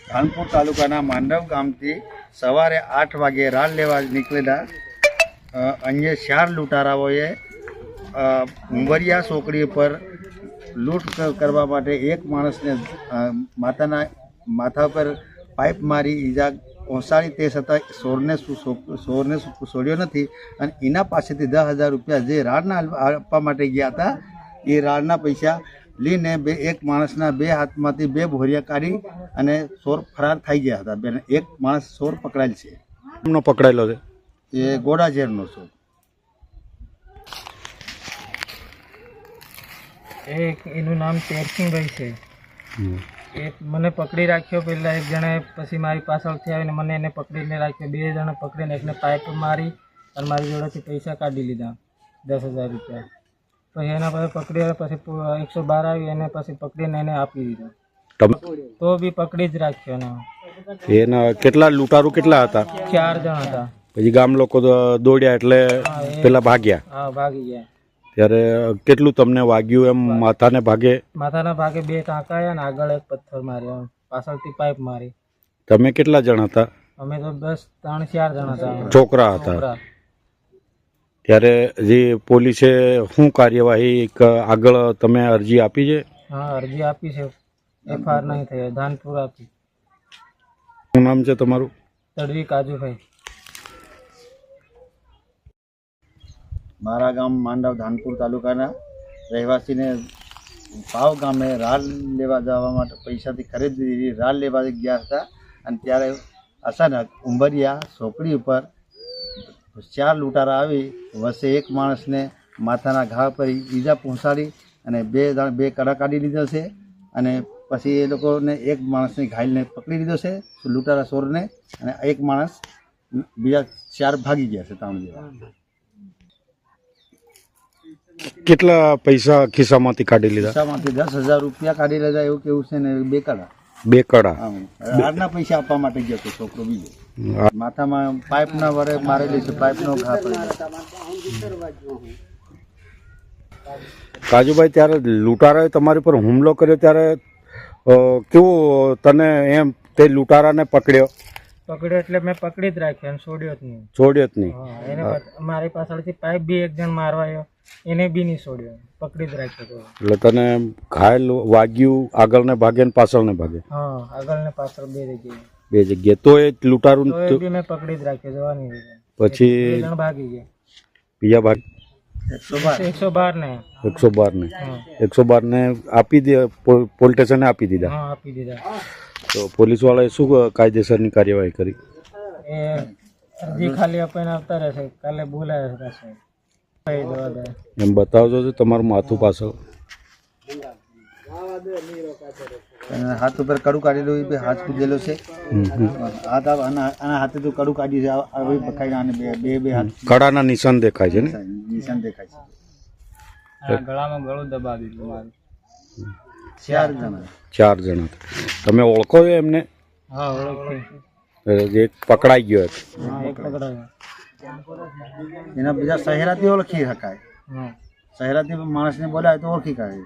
ધાનપુર તાલુકાના માંડવ ગામથી સવારે 8 વાગે રાડ લેવા નીકળેલા અન્ય 4 લૂંટારાઓએ ઉંબરિયા ચોકડી પર લૂંટ કરવા માટે એક માણસને માથા પર પાઇપ મારી ઈજા પહોંચાડી, તે છતાં ચોરને છોડ્યો નથી અને એના પાસેથી 10,000 રૂપિયા જે રાડના આપવા માટે ગયા હતા એ રાડના પૈસા લઈને એક માણસના 2 હાથમાંથી 2 ભોરિયા કાઢી અને ચોર ફરાર થઈ ગયા હતા. એક માણસ ચોર પકડાયેલ છે. એમનો પકડાયેલો છે એ ગોડાઝેરનો ચોર. એનું નામ તેરસિંહભાઈ છે. એ મને પકડી રાખ્યો. પહેલાં એક જણે પછી મારી પાછળથી આવીને મને એને પકડીને રાખ્યો. 2 જણા પકડીને એકને પાઇપ મારી અને મારી જોડેથી પૈસા કાઢી લીધા 10,000 રૂપિયા. પછી એના પછી પકડી પછી 112 આવી એને પછી પકડીને એને આપી દીધો. તો બી પકડી જ રાખ્યો ને. એના કેટલા લૂંટારૂ કેટલા હતા? 4 જણ હતા. પછી ગામ લોકો દોડ્યા એટલે પેલા ભાગ્યા. હા, ભાગી ગયા. ત્યારે કેટલું તમને વાગ્યું? એમ માથાના ભાગે 2 ટાંકા આવ્યા ને આગળ એક પથ્થર માર્યો, પાછળથી પાઇપ મારી. તમે કેટલા જણ હતા? અમે તો 3-4 જણ હતા. છોકરા હતા. ત્યારે જે પોલીસે શું કાર્યવાહી આગળ તમે અરજી આપી છે? હા, અરજી આપી છે. FIR નહીં થઈ, ધાનપુર આપી. શું નામ છે તમારું? તડવી કાજુભાઈ. મારા ગામ માંડવ ધાનપુર તાલુકાના રહેવાસીને ભાવ ગામે રાડ લેવા જવા માટે પૈસાથી ખરીદી રાડ લેવા ગયા હતા અને ત્યારે અચાનક ઉંબરિયા ચોકડી ઉપર 4 લૂંટારા આવી વચ્ચે એક માણસને માથાના ઘા પર ઈજા પહોંચાડી અને 2 કડા કાઢી લીધો છે અને પછી એ લોકોને એક માણસને ઘાયલને પકડી લીધો છે લૂંટારા ચોરને, અને એક માણસ બીજા 4 ભાગી ગયા છે. 3 જેવા. કેટલા પૈસા ખિસ્સામાંથી કાઢી લીધા? ખિસ્સામાંથી 10,000 રૂપિયા કાઢી લીધા એવું કેવું છે ને 2 કડા. 2 કડા રાડના પૈસા આપવા માટે ગયો હતો છોકરો બીજો. માથામાં પાઇપના વડે મારેલી છે, પાઇપનો ઘા પડ્યો. કાજુભાઈ, ત્યારે લૂંટારાએ તમારી પર હુમલો કર્યો ત્યારે કેવું તને એમ તે લૂંટારાને પકડ્યો એટલે મેં પકડી જ રાખ્યો અને છોડ્યો જ નહીં. છોડ્યો જ નહીં? એને મારી પાછળથી પાઇપ બી એક જણ મારવાયો, એને બી નહીં છોડ્યો, પકડી જ રાખ્યો. એટલે તને ઘાયલ વાગ્યું આગળ ને ભાગે ને પાછળ ને ભાગે? હા, આગળ ને પાછળ 2 જગ્યાએ. 2 જગ્યાએ. તો એ લૂંટારું બી મેં પકડી જ રાખ્યો, જવાની પછી 2 જણ ભાગી ગયા. બીજા ભાગ 112 ને 112 ને આપી દે, પોલીસ સ્ટેશને આપી દીધા? હા, આપી દીધા. તો પોલીસ વાળાએ શું કાયદેસરની કાર્યવાહી કરી? એ અરજી ખાલી આપીને આવતા રહેશે. કાલે બોલાયા રહેશે. એમ બતાવજો છો તમારું માથું પાછળ. હાથ ઉપર કડું કાઢેલું એ હાથ કૂદેલો છે. આના હાથે તો કડું કાઢ્યું છે. આવી પકડી બે હાથ કડાના નિશાન દેખાય છે ને? નિશાન દેખાય છે. ગળામાં ગળું દબાવી દીધું મારું. 4 જણા. તમે ઓળખો છો એમને? હા, ઓળખી. એક પકડાઈ ગયો હતો. એક પકડાયો. એના બીજા સહેરાથી ઓળખી શકાય. સહેરાથી માણસને બોલાય તો ઓળખી કાઢે.